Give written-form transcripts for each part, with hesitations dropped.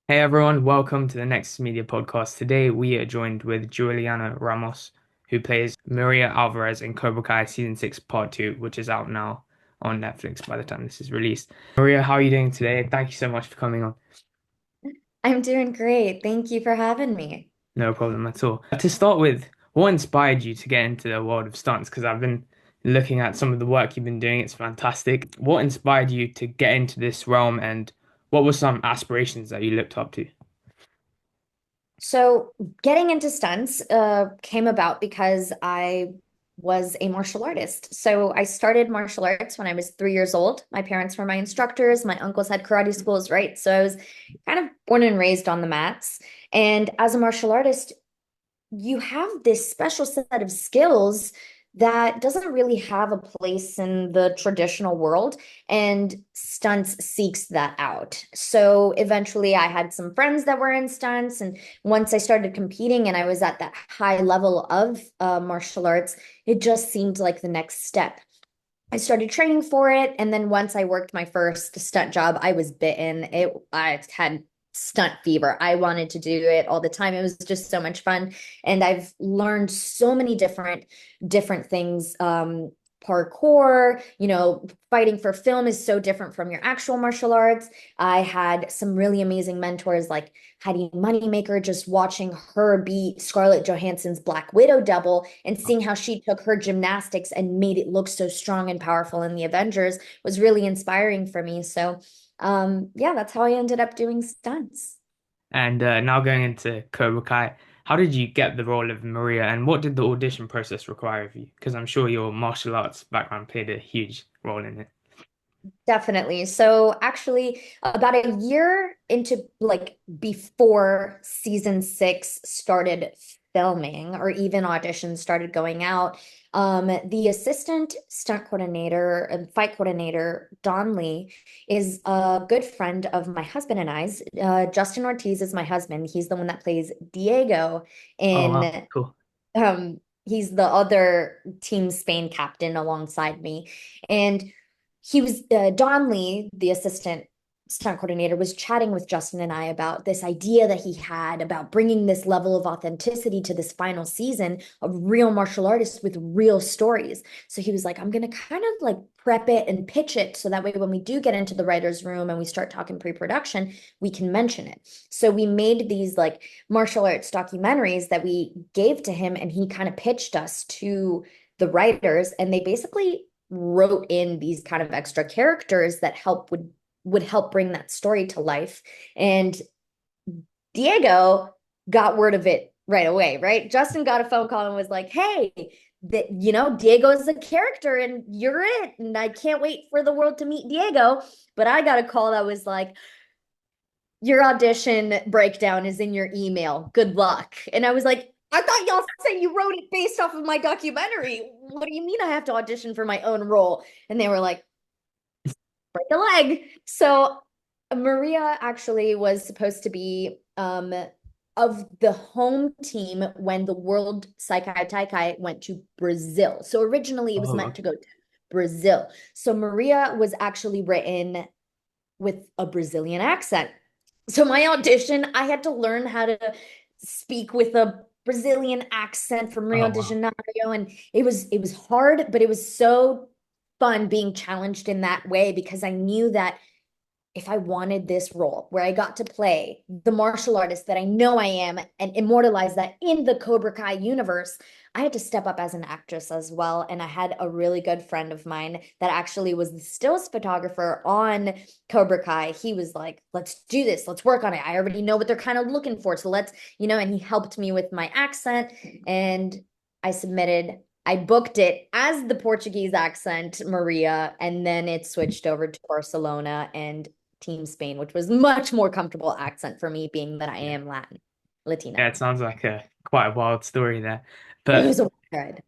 Hey everyone, welcome to the Nexus Media Podcast. Today we are joined with Jewelianna Ramos, who plays Maria Alvarez in Cobra Kai Season 6 Part 2, which is out now on Netflix by the time this is released. Maria, how are you doing today? Thank you so much for coming on. I'm doing great. Thank you for having me. No problem at all. To start with, what inspired you to get into the world of stunts? Because I've been looking at some of the work you've been doing, it's fantastic. What inspired you to get into this realm and what were some aspirations that you looked up to? So, getting into stunts came about because I was a martial artist. So, I started martial arts when I was 3 years old. My parents were my instructors. My uncles had karate schools, right? So, I was kind of born and raised on the mats. And as a martial artist, you have this special set of skills that doesn't really have a place in the traditional world, and stunts seeks that out. So eventually I had some friends that were in stunts, and once I started competing and I was at that high level of martial arts, it just seemed like the next step. I started training for it, and then once I worked my first stunt job, I was bitten. I had stunt fever. I wanted to do it all the time. It was just so much fun, and I've learned so many different things. Parkour, fighting for film is so different from your actual martial arts. I had some really amazing mentors like Heidi Moneymaker, just watching her be Scarlett Johansson's Black Widow double and seeing how she took her gymnastics and made it look so strong and powerful in the Avengers was really inspiring for me. So, yeah, that's how I ended up doing stunts. And now going into Cobra Kai, how did you get the role of Maria, and what did the audition process require of you? Because I'm sure your martial arts background played a huge role in it. Definitely. So actually, about a year into like before season 6 started filming or even auditions started going out, the assistant stunt coordinator and fight coordinator, Don Lee, is a good friend of my husband and I's. Justin Ortiz is my husband. He's the one that plays Diego Oh wow, in cool. he's the other Team Spain captain alongside me. And he was Don Lee, the assistant stunt coordinator, was chatting with Justin and I about this idea that he had about bringing this level of authenticity to this final season of real martial artists with real stories. So he was like, I'm gonna kind of like prep it and pitch it so that way when we do get into the writer's room and we start talking pre-production, we can mention it. So we made these like martial arts documentaries that we gave to him, and he kind of pitched us to the writers, and they basically wrote in these kind of extra characters that would help bring that story to life. And Diego got word of it right away, right? Justin got a phone call and was like, "Hey, that Diego's a character and you're it, and I can't wait for the world to meet Diego." But I got a call that was like, "Your audition breakdown is in your email. Good luck." And I was like, "I thought y'all said you wrote it based off of my documentary. What do you mean I have to audition for my own role?" And they were like, "Break a leg." So Maria actually was supposed to be of the home team when the World Saikai Taikai went to Brazil. So originally it was Oh, meant to okay. go to Brazil. So Maria was actually written with a Brazilian accent. So my audition, I had to learn how to speak with a Brazilian accent from Rio Oh de wow. Janeiro, and it was hard, but it was so fun being challenged in that way because I knew that if I wanted this role where I got to play the martial artist that I know I am and immortalize that in the Cobra Kai universe, I had to step up as an actress as well. And I had a really good friend of mine that actually was the stills photographer on Cobra Kai. He was like, "Let's do this. Let's work on it. I already know what they're kind of looking for. So and he helped me with my accent. And I submitted. I booked it as the Portuguese accent, Maria, and then it switched over to Barcelona and Team Spain, which was much more comfortable accent for me, being that I Yeah. am Latina. Yeah, it sounds like a quite a wild story there. It But was a ride.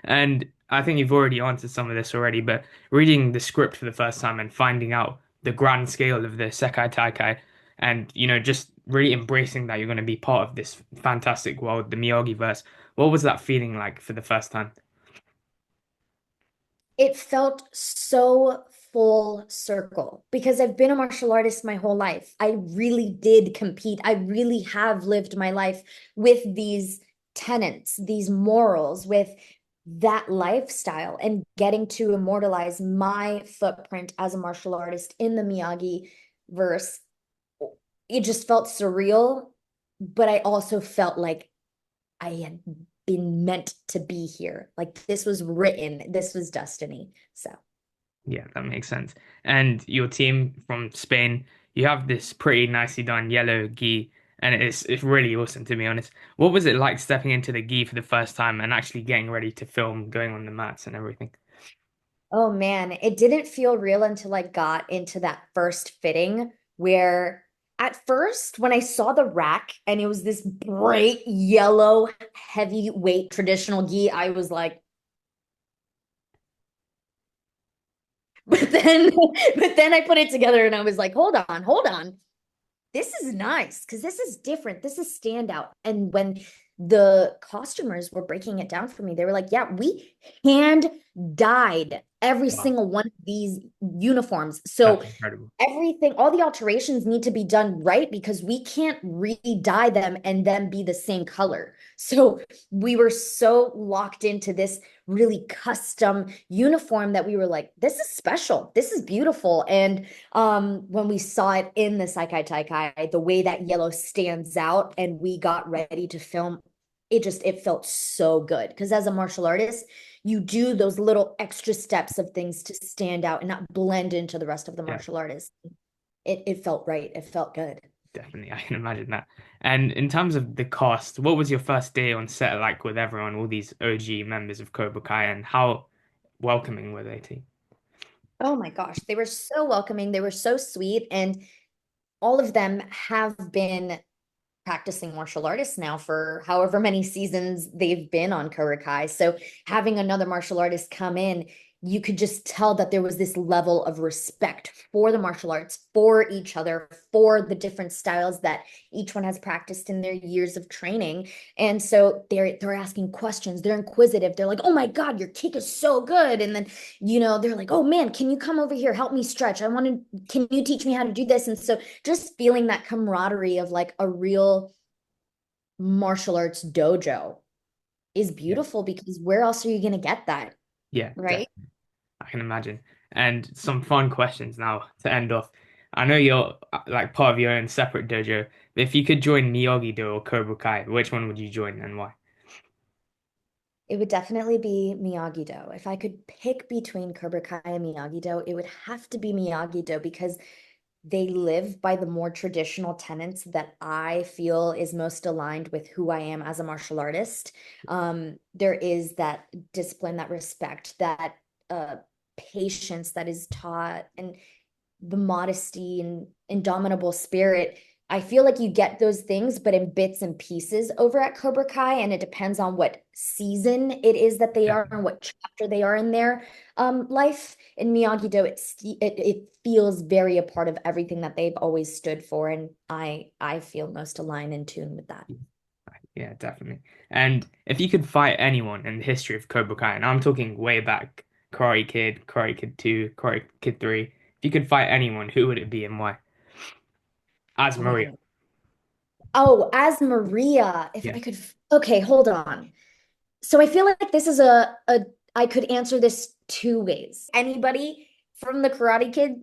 and I think you've already answered some of this already, but reading the script for the first time and finding out the grand scale of the Sekai Taikai and just really embracing that you're going to be part of this fantastic world, the Miyagi verse. What was that feeling like for the first time? It felt so full circle because I've been a martial artist my whole life. I really did compete. I really have lived my life with these tenets, these morals, with that lifestyle, and getting to immortalize my footprint as a martial artist in the Miyagi verse. It just felt surreal, but I also felt like I had been meant to be here. Like this was written, this was destiny. So. Yeah, that makes sense. And your team from Spain, you have this pretty nicely done yellow gi, and it's really awesome to be honest. What was it like stepping into the gi for the first time and actually getting ready to film, going on the mats and everything? Oh man, it didn't feel real until I got into that first fitting where at first when I saw the rack and it was this bright yellow heavyweight traditional gi, I was like, but then but then I put it together and I was like, hold on. This is nice because this is different. This is standout. And when the costumers were breaking it down for me, they were like, yeah, we hand dyed every Wow, single one of these uniforms. that's So incredible. everything, all the alterations need to be done right because we can't re-dye them and then be the same color. So we were so locked into this really custom uniform that we were like, this is special. This is beautiful. And when we saw it in the Saikai Taikai, the way that yellow stands out and we got ready to film, it felt so good. Because as a martial artist, you do those little extra steps of things to stand out and not blend into the rest of the Yeah, martial artist. It felt right. It felt good. definitely. I can imagine that. And in terms of the cast, what was your first day on set like with everyone, all these OG members of Cobra Kai, and how welcoming were they to you? Oh my gosh, they were so welcoming. They were so sweet. And all of them have been practicing martial artists now for however many seasons they've been on Cobra Kai. So having another martial artist come in, you could just tell that there was this level of respect for the martial arts, for each other, for the different styles that each one has practiced in their years of training. And so they're asking questions, they're inquisitive, they're like, "Oh my God, your kick is so good." And then, they're like, "Oh man, can you come over here, help me stretch? Can you teach me how to do this?" And so just feeling that camaraderie of like a real martial arts dojo is Yeah, beautiful because where else are you going to get that? yeah, Right? I can imagine. And some fun questions now to end off. I know you're like part of your own separate dojo, but if you could join Miyagi-Do or Cobra Kai, which one would you join and why? It would definitely be Miyagi-Do. If I could pick between Cobra Kai and Miyagi-Do, it would have to be Miyagi-Do because they live by the more traditional tenets that I feel is most aligned with who I am as a martial artist. There is that discipline, that respect, that uh, patience that is taught, and the modesty and indomitable spirit. I feel like you get those things, but in bits and pieces over at Cobra Kai, and it depends on what season it is that they are and what chapter they are in their life. In Miyagi-Do, it feels very a part of everything that they've always stood for, and I feel most aligned in tune with that. Yeah, definitely. And if you could fight anyone in the history of Cobra Kai, and I'm talking way back, Karate Kid 2, Karate Kid 3, if you could fight anyone, who would it be and why? As Oh my Maria. goodness. Oh, as Maria, if Yeah. I could, okay, hold on. So I feel like this is a I could answer this two ways. Anybody from the Karate Kid,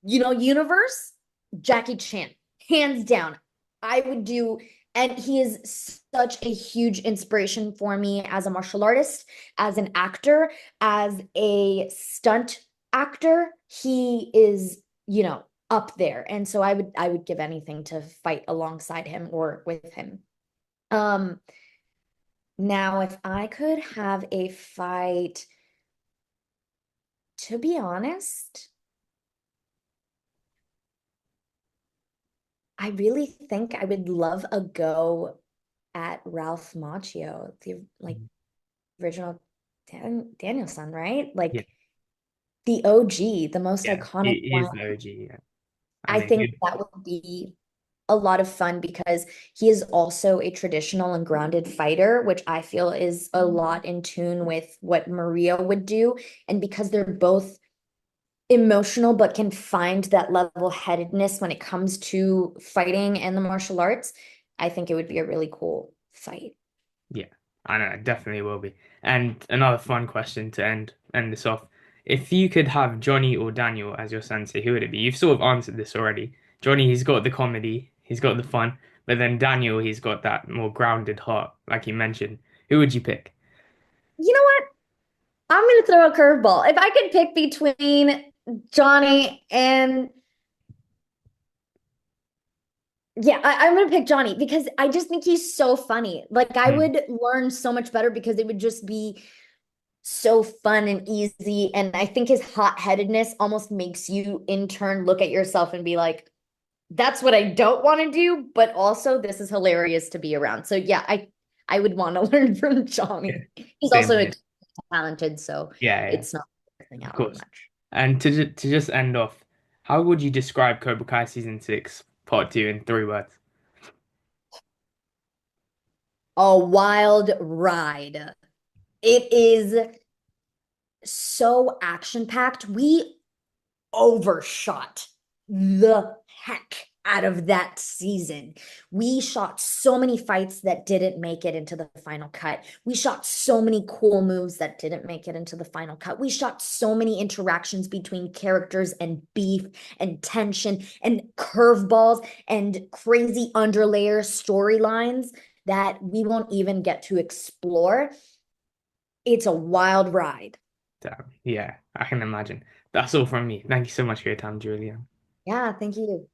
universe, Jackie Chan, hands down. I would do, and he is such a huge inspiration for me as a martial artist, as an actor, as a stunt actor. He is, up there. And so I would give anything to fight alongside him or with him. Um Now, if I could have a fight, to be honest, I really think I would love a go at Ralph Macchio, the like original Danielson, right? Yeah. Like the OG, the most Yeah. iconic He is one. the OG. Yeah. I I mean, think that would be a lot of fun because he is also a traditional and grounded fighter, which I feel is a lot in tune with what Maria would do. And because they're both emotional but can find that level-headedness when it comes to fighting and the martial arts, I think it would be a really cool fight. Yeah, I know, it definitely will be. And another fun question to end this off. If you could have Johnny or Daniel as your sensei, who would it be? You've sort of answered this already. Johnny, he's got the comedy, he's got the fun, but then Daniel, he's got that more grounded heart, like you mentioned. Who would you pick? You know what? I'm gonna throw a curveball. If I could pick between Johnny and yeah, I'm gonna pick Johnny because I just think he's so funny. Like I Hmm, would learn so much better because it would just be so fun and easy. And I think his hot-headedness almost makes you in turn look at yourself and be like, that's what I don't want to do, but also this is hilarious to be around. So yeah, I would want to learn from yeah, Johnny. He's same also here. talented, so Yeah, yeah, it's not working of out course. much. And to just end off, how would you describe Cobra Kai season 6, part 2 in 3 words? A wild ride. It is so action-packed. We overshot the heck out of that season. We shot so many fights that didn't make it into the final cut. We shot so many cool moves that didn't make it into the final cut. We shot so many interactions between characters and beef and tension and curveballs and crazy underlayer storylines that we won't even get to explore. It's a wild ride. Damn, yeah, I can imagine. That's all from me. Thank you so much for your time, Julian. Yeah, thank you.